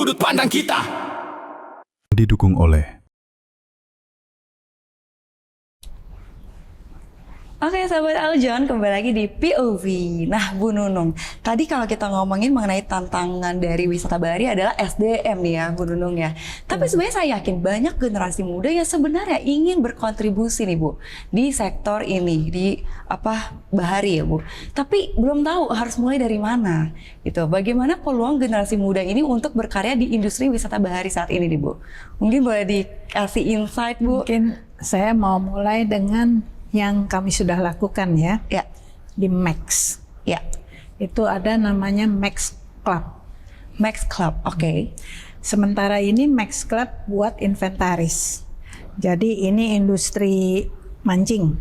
sudut pandang kita. Didukung oleh Oke, sahabat Aljon, kembali lagi di POV. Nah, Bu Nunung, tadi kalau kita ngomongin mengenai tantangan dari wisata bahari adalah SDM nih ya, Bu Nunung ya. Tapi sebenarnya saya yakin banyak generasi muda yang sebenarnya ingin berkontribusi nih Bu di sektor ini, di bahari ya Bu. Tapi belum tahu harus mulai dari mana. Gitu. Bagaimana peluang generasi muda ini untuk berkarya di industri wisata bahari saat ini nih Bu? Mungkin boleh dikasih insight Bu. Mungkin saya mau mulai dengan yang kami sudah lakukan ya, di Max. Ya, Itu ada namanya Max Club. Max Club, oke. Sementara ini Max Club buat inventaris. Jadi ini industri mancing.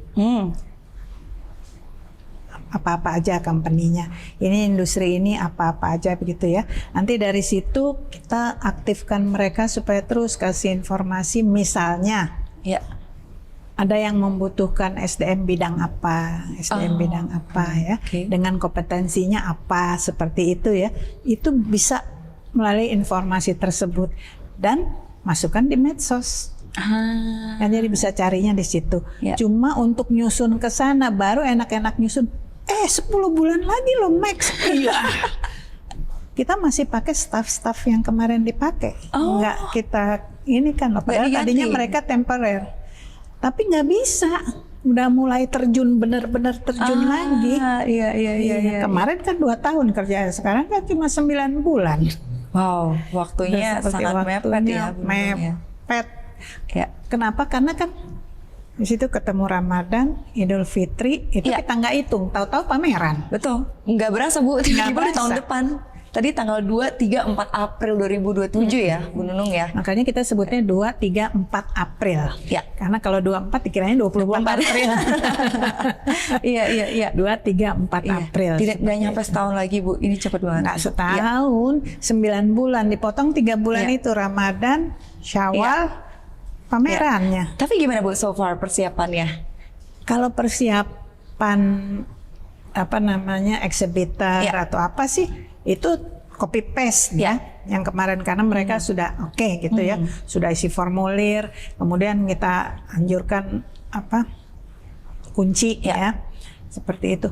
Apa-apa aja company-nya. Ini industri ini apa-apa aja begitu ya. Nanti dari situ kita aktifkan mereka supaya terus kasih informasi, misalnya Ya. ada yang membutuhkan SDM bidang apa, bidang apa ya, dengan kompetensinya apa, seperti itu ya. Itu bisa melalui informasi tersebut dan masukkan di medsos. Kan jadi bisa carinya di situ. Ya. Cuma untuk nyusun ke sana baru enak-enak nyusun. 10 bulan lagi loh Max. Iya. Kita masih pakai staff-staff yang kemarin dipakai. Enggak kita ini kan, padahal tadinya mereka temporer. Tapi nggak bisa, udah mulai terjun, benar-benar terjun lagi. Iya. Kemarin kan 2 tahun kerja, sekarang kan cuma 9 bulan. Wow, waktunya sangat mepet ya. Mepet. Ya. Kenapa? Karena kan di situ ketemu Ramadan, Idul Fitri, itu kita nggak hitung, tahu-tahu pameran. Betul, nggak berasa Bu, tiba-tiba di tahun berasa. depan. Tadi tanggal 2, 3, 4 April 2027 ya, Bu Nunung ya. Makanya kita sebutnya 2, 3, 4 April. Ya. Karena kalau 24 dikiranya 24 April. Iya. 2, 3, 4 April. Tidak nyampe setahun lagi Bu, ini cepet banget. Nggak setahun, 9 bulan, dipotong 3 bulan itu Ramadan, Syawal, pamerannya. Tapi gimana Bu so far persiapannya? Kalau persiapan exhibitor atau apa sih, itu copy paste ya. Yang kemarin karena mereka sudah oke gitu ya, sudah isi formulir, kemudian kita anjurkan kunci ya, seperti itu.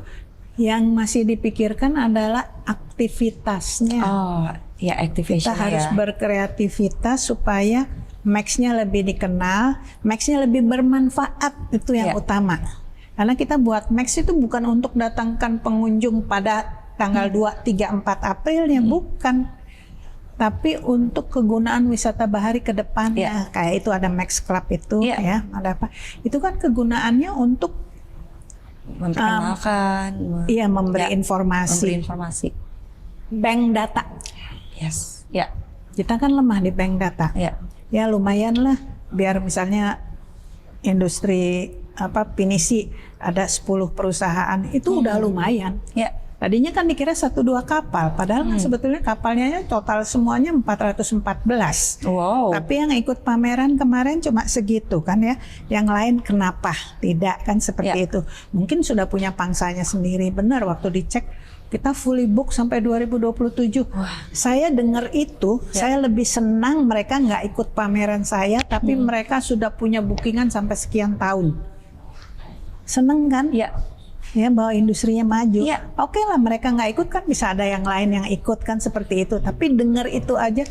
Yang masih dipikirkan adalah aktivitasnya. Activation Kita harus berkreativitas supaya Max-nya lebih dikenal, Max-nya lebih bermanfaat, itu yang utama. Karena kita buat Max itu bukan untuk datangkan pengunjung pada tanggal 2, 3, 4 Aprilnya, bukan. Tapi untuk kegunaan wisata bahari ke depannya. Kayak itu ada Max Club itu ya, ada apa. Itu kan kegunaannya untuk memperkenalkan, memberi informasi. Bank data. Yes. Ya. Kita kan lemah di bank data. Ya lumayan lah, biar misalnya industri pinisi ada 10 perusahaan, itu udah lumayan. Tadinya kan dikira 1-2 kapal, padahal kan sebetulnya kapalnya total semuanya 414. Wow. Tapi yang ikut pameran kemarin cuma segitu kan ya. Yang lain kenapa tidak kan seperti itu. Mungkin sudah punya pangsanya sendiri. Benar, waktu dicek kita fully book sampai 2027. Saya dengar itu, saya lebih senang mereka nggak ikut pameran saya, tapi mereka sudah punya bookingan sampai sekian tahun. Seneng kan? Ya, bahwa industrinya maju. Oke lah, mereka nggak ikut kan bisa ada yang lain yang ikut kan seperti itu. Tapi dengar itu aja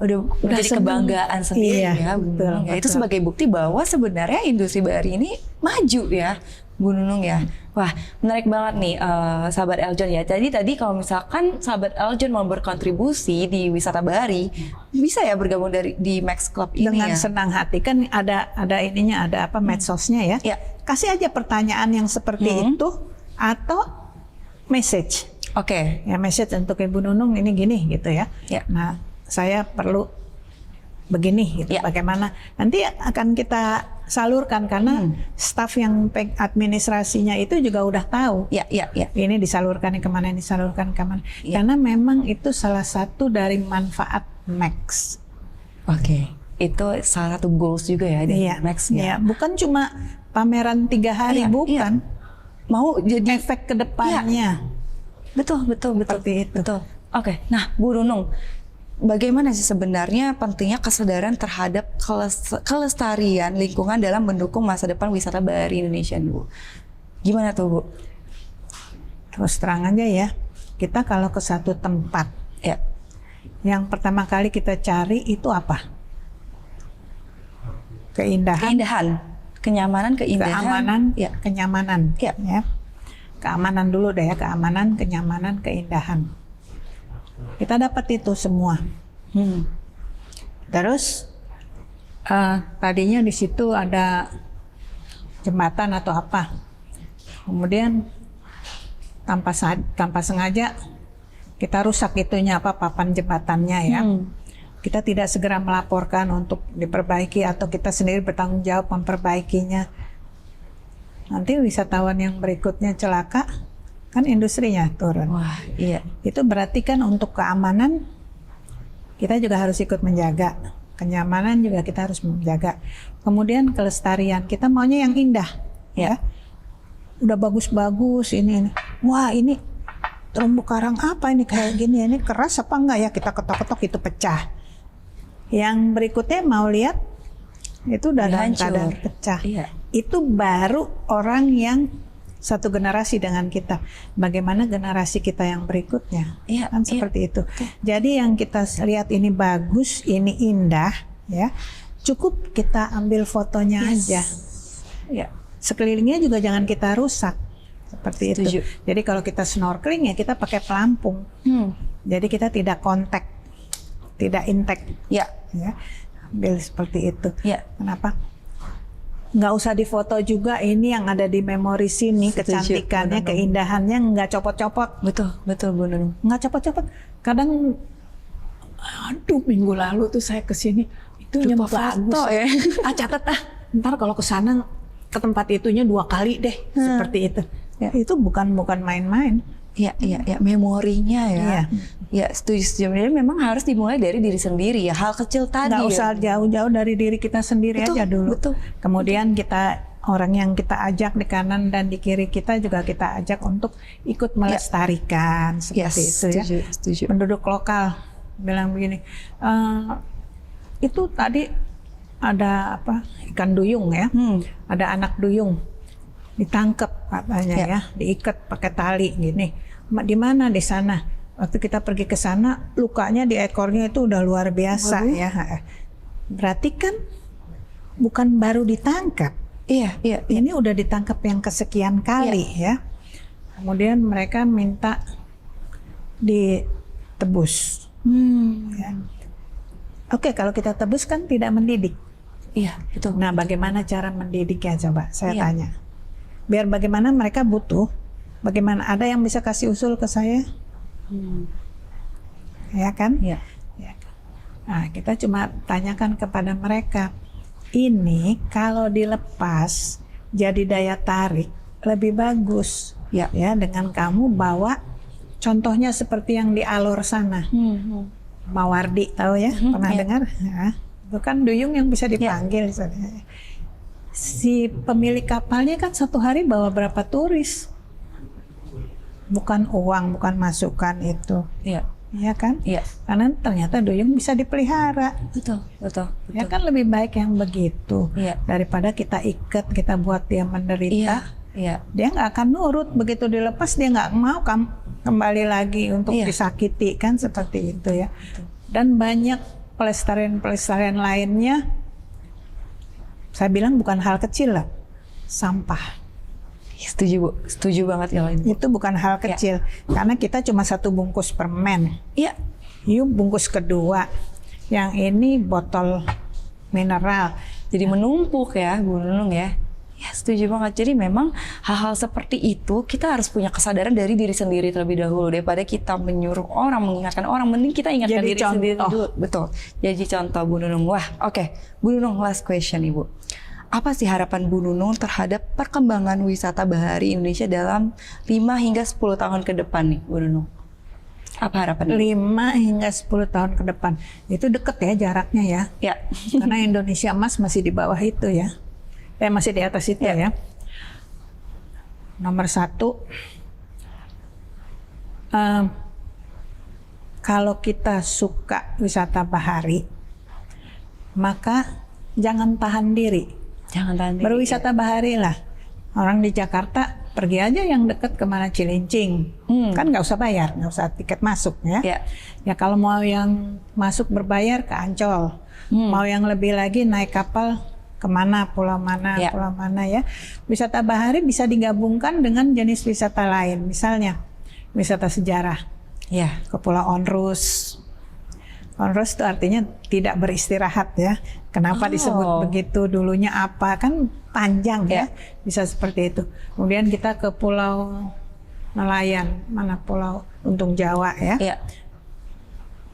udah jadi kebanggaan sendiri ya, betul. Itu sebagai bukti bahwa sebenarnya industri bahari ini maju ya, Bu Nunung ya. Wah, menarik banget nih sahabat Aljon ya. Jadi tadi kalau misalkan sahabat Aljon mau berkontribusi di wisata bahari, bisa ya bergabung di Max Club ini dengan ya. senang hati kan ada ininya, ada medsosnya ya. Kasih aja pertanyaan yang seperti itu atau message. Ya message untuk Ibu Nunung ini gini gitu ya. Nah, saya perlu begini gitu. Bagaimana? Nanti akan kita salurkan karena staf yang administrasinya itu juga udah tahu. Ini disalurkan kemana, ini disalurkan kemana. Karena memang itu salah satu dari manfaat Max. Itu salah satu goals juga ya di Max ya. Bukan cuma pameran 3 hari, bukan. Mau jadi efek kedepannya. Betul. Seperti itu. Betul. Nah Bu Nunung, bagaimana sih sebenarnya pentingnya kesadaran terhadap kelestarian lingkungan dalam mendukung masa depan wisata bahari Indonesia, Bu? Gimana tuh, Bu? Terus terang aja ya, kita kalau ke satu tempat, Ya, yang pertama kali kita cari itu apa? Keindahan, keindahan, kenyamanan, keindahan, keamanan, ya, kenyamanan. Ya. Ya. Keamanan dulu deh ya, keamanan, kenyamanan, keindahan. Kita dapat itu semua. Terus tadinya di situ ada jembatan atau apa. Kemudian tanpa sengaja kita rusak itunya apa papan jembatannya ya. Kita tidak segera melaporkan untuk diperbaiki atau kita sendiri bertanggung jawab memperbaikinya. Nanti wisatawan yang berikutnya celaka, kan industrinya turun. Wah, iya. Itu berarti kan untuk keamanan kita juga harus ikut menjaga. Kenyamanan juga kita harus menjaga. Kemudian kelestarian, kita maunya yang indah. Ya. Udah bagus-bagus ini. Wah, ini terumbu karang apa ini kayak gini? Ini keras apa enggak ya? Kita ketok-ketok itu pecah. Yang berikutnya mau lihat itu udah dalam keadaan pecah. Iya. Itu baru orang yang satu generasi dengan kita. Bagaimana generasi kita yang berikutnya? Iya, Kan seperti itu. Jadi yang kita lihat ini bagus, ini indah, ya. Cukup kita ambil fotonya aja. Ya. Sekelilingnya juga jangan kita rusak. Seperti Setuju. itu. Jadi kalau kita snorkeling ya kita pakai pelampung. Jadi kita tidak kontak, tidak intek. Ya. Ya. Ambil seperti itu. Ya. Kenapa? Nggak usah difoto juga, ini yang ada di memori sini. Setuju, Kecantikannya, benar. keindahannya nggak copot-copot. Betul Bu Nunung. Nggak copot-copot. Kadang, aduh minggu lalu tuh saya kesini, itu yang Lupa bagus. foto ya. Catat ntar kalau ke sana ke tempat itunya 2 kali deh, seperti itu. Ya. Itu bukan main-main. Iya, memorinya ya. Iya. Ya, setuju. Jadi memang harus dimulai dari diri sendiri ya. Hal kecil tadi. Nggak usah ya. jauh-jauh dari diri kita sendiri Betul, aja dulu. betul. Kemudian kita orang yang kita ajak di kanan dan di kiri kita juga kita ajak untuk ikut melestarikan seperti itu ya. Setuju. Penduduk lokal bilang begini, itu tadi ada apa ikan duyung ya, ada anak duyung ditangkap katanya ya, diikat pakai tali gini. Di mana di sana? Waktu kita pergi ke sana, lukanya di ekornya itu udah luar biasa ya. Berarti kan bukan baru ditangkap. Iya. Ini udah ditangkap yang kesekian kali ya. Kemudian mereka minta ditebus. Ya. Oke, kalau kita tebus kan tidak mendidik. Iya, betul. Nah, bagaimana cara mendidiknya coba saya Iya. tanya. Biar bagaimana mereka butuh, bagaimana ada yang bisa kasih usul ke saya? Ya kan? Iya. Ya. Nah, kita cuma tanyakan kepada mereka, ini kalau dilepas jadi daya tarik lebih bagus Ya. ya dengan kamu bawa contohnya seperti yang di Alor sana. Mawardi tahu ya? Pernah ya. dengar? Ya. Itu kan duyung yang bisa dipanggil. Si pemilik kapalnya kan satu hari bawa berapa turis? Bukan uang, bukan masukan itu. Iya. Iya kan? Iya. Karena ternyata duyung bisa dipelihara. Betul. Ya kan lebih baik yang begitu. Iya. Daripada kita ikat, kita buat dia menderita. Iya. Dia nggak akan nurut. Begitu dilepas dia nggak mau kembali lagi untuk disakiti kan seperti itu ya. Dan banyak pelestarian lainnya. Saya bilang bukan hal kecil lah. Sampah. Setuju Bu, setuju banget ya. Itu bukan hal kecil. Karena kita cuma 1 bungkus permen. Iya. Yuk bungkus kedua. Yang ini botol mineral. Jadi menumpuk ya Bu Nunung ya. Ya setuju banget. Jadi memang hal-hal seperti itu kita harus punya kesadaran dari diri sendiri terlebih dahulu. Daripada kita menyuruh orang, mengingatkan orang. Mending kita ingatkan Jadi diri sendiri dulu. Betul. Jadi contoh Bu Nunung. Wah oke. Bu Nunung last question Ibu. Apa sih harapan Bu Nunung terhadap perkembangan wisata bahari Indonesia dalam 5 hingga 10 tahun ke depan nih Bu Nunung? Apa harapan? 5 hingga 10 tahun ke depan. Itu deket ya jaraknya ya. Ya. Karena Indonesia Emas masih di bawah itu ya. Masih di atas itu ya. Nomor 1, kalau kita suka wisata bahari, maka jangan tahan diri. Jangan tahan diri. Berwisata bahari lah. Orang di Jakarta pergi aja yang dekat kemana Cilincing, kan nggak usah bayar, nggak usah tiket masuk ya. Ya. Ya kalau mau yang masuk berbayar ke Ancol, mau yang lebih lagi naik kapal kemana, pulau mana ya. Wisata bahari bisa digabungkan dengan jenis wisata lain, misalnya wisata sejarah. Ya. Ke Pulau Onrus. Onrus itu artinya tidak beristirahat ya. Kenapa disebut begitu, dulunya apa, kan panjang ya. Bisa seperti itu. Kemudian kita ke Pulau Nelayan, mana Pulau Untung Jawa ya. Ya.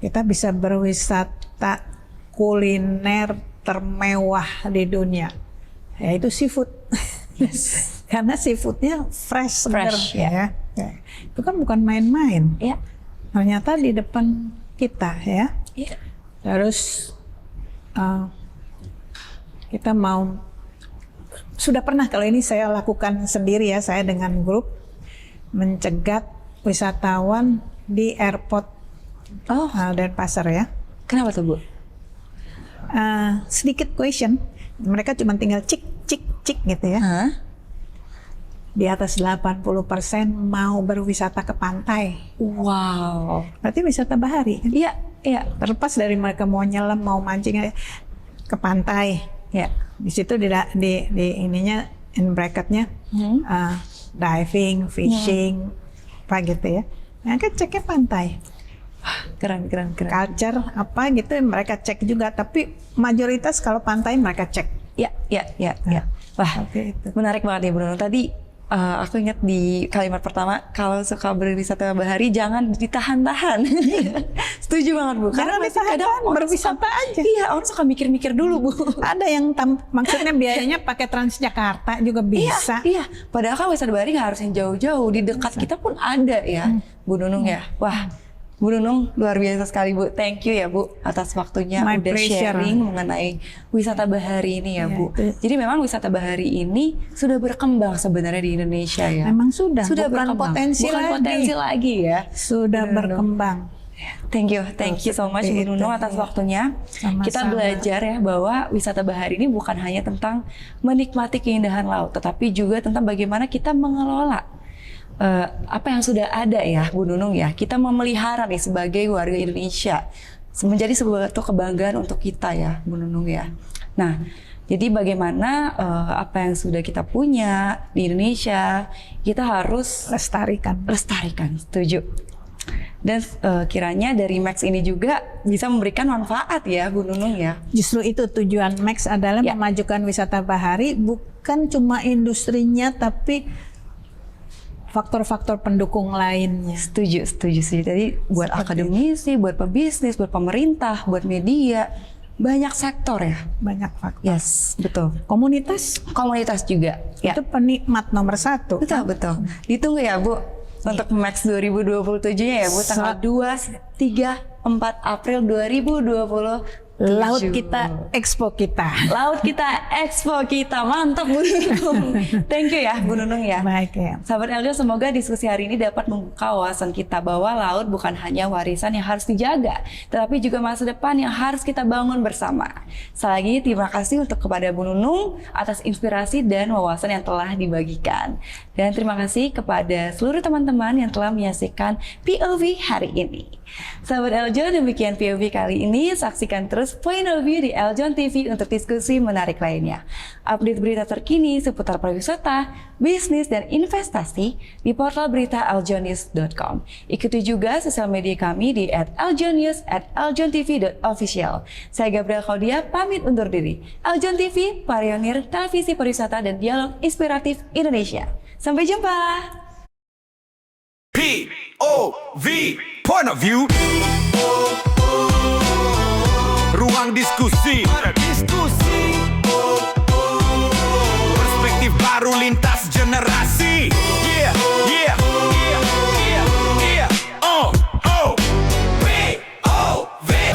Kita bisa berwisata kuliner termewah di dunia, yaitu seafood. Karena seafoodnya fresh segar ya. Itu kan bukan main-main. Ya. Ternyata di depan kita ya. Ya. Terus kita mau, sudah pernah kalau ini saya lakukan sendiri ya, saya dengan grup mencegat wisatawan di airport Denpasar ya. Kenapa tuh, Bu? Sedikit question, mereka cuma tinggal cik gitu ya. Di atas 80% mau berwisata ke pantai. Wow. Berarti wisata bahari kan? Iya, iya. Terlepas dari mereka mau nyelam, mau mancing ke pantai. Ya. Di situ di ininya, in bracketnya diving, fishing, apa gitu ya. Mereka ceknya pantai. Keren. Culture apa gitu mereka cek juga, tapi mayoritas kalau pantai mereka cek. Ya. Wah, itu. menarik banget nih Bruno. Tadi aku ingat di kalimat pertama, kalau suka berwisata bahari jangan ditahan-tahan. Setuju banget, Bu. Karena kadang berwisata aja. Iya, orang suka mikir-mikir dulu, Bu. Ada yang maksudnya biayanya pakai Transjakarta juga bisa. Iya. Padahal kan wisata bahari nggak harus yang jauh-jauh, di dekat kita pun ada ya, Bu Nunung ya. Wah, Bu Nunung luar biasa sekali, Bu. Thank you ya, Bu, atas waktunya My udah pleasure. sharing mengenai wisata bahari ini ya, Bu. Itu. Jadi memang wisata bahari ini sudah berkembang sebenarnya di Indonesia ya. Memang sudah bukan berkembang. potensi lagi ya. Sudah Benar, berkembang. Thank you so much Bu Nunung atas waktunya. Sama-sama. Kita belajar ya bahwa wisata bahari ini bukan hanya tentang menikmati keindahan laut, tetapi juga tentang bagaimana kita mengelola apa yang sudah ada ya Bu Nunung ya. Kita memelihara nih sebagai warga Indonesia menjadi sebuah kebanggaan untuk kita ya Bu Nunung ya. Nah, jadi bagaimana apa yang sudah kita punya di Indonesia kita harus Lestarikan. setuju. Dan kiranya dari Max ini juga bisa memberikan manfaat ya Bu Nunung ya. Justru itu tujuan Max adalah memajukan wisata bahari, bukan cuma industrinya tapi faktor-faktor pendukung lainnya. Setuju. Jadi buat akademisi, buat pebisnis, buat pemerintah, buat media, banyak sektor ya. Banyak faktor. Yes, betul. Komunitas juga. Ya. itu penikmat nomor 1. Betul. Ditunggu ya Bu untuk Max 2027-nya ya Bu, tanggal 2, 3, 4 April 2020. Laut kita, expo kita. Laut kita, expo kita. Mantap Bu Nunung. Thank you ya Bu Nunung ya. Baik ya. Sahabat Eljon, semoga diskusi hari ini dapat membuka wawasan kita bahwa laut bukan hanya warisan yang harus dijaga, tetapi juga masa depan yang harus kita bangun bersama. Sekali lagi terima kasih untuk kepada Bu Nunung atas inspirasi dan wawasan yang telah dibagikan. Dan terima kasih kepada seluruh teman-teman yang telah menyaksikan POV hari ini. Sahabat Eljon, demikian POV kali ini. Saksikan terus Point of View di Eljon TV untuk diskusi menarik lainnya. Update berita terkini seputar pariwisata, bisnis, dan investasi di portal berita eljonnews.com. Ikuti juga sosial media kami di @eljonnews, @eljontv.official. Saya Gabriel Claudia, pamit undur diri. Eljon TV, pionir televisi pariwisata dan dialog inspiratif Indonesia. Sampai jumpa! POV, Point of View. Ruang diskusi. Perspektif baru lintas generasi. POV.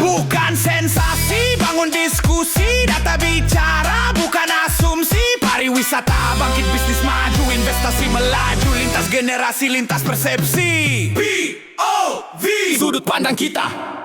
Bukan sensasi, bangun diskusi. Data bicara, bukan asumsi. Pariwisata bangkit, bisnis maju, investasi. prestasi melaju, lintas generasi, lintas persepsi. POV, sudut pandang kita.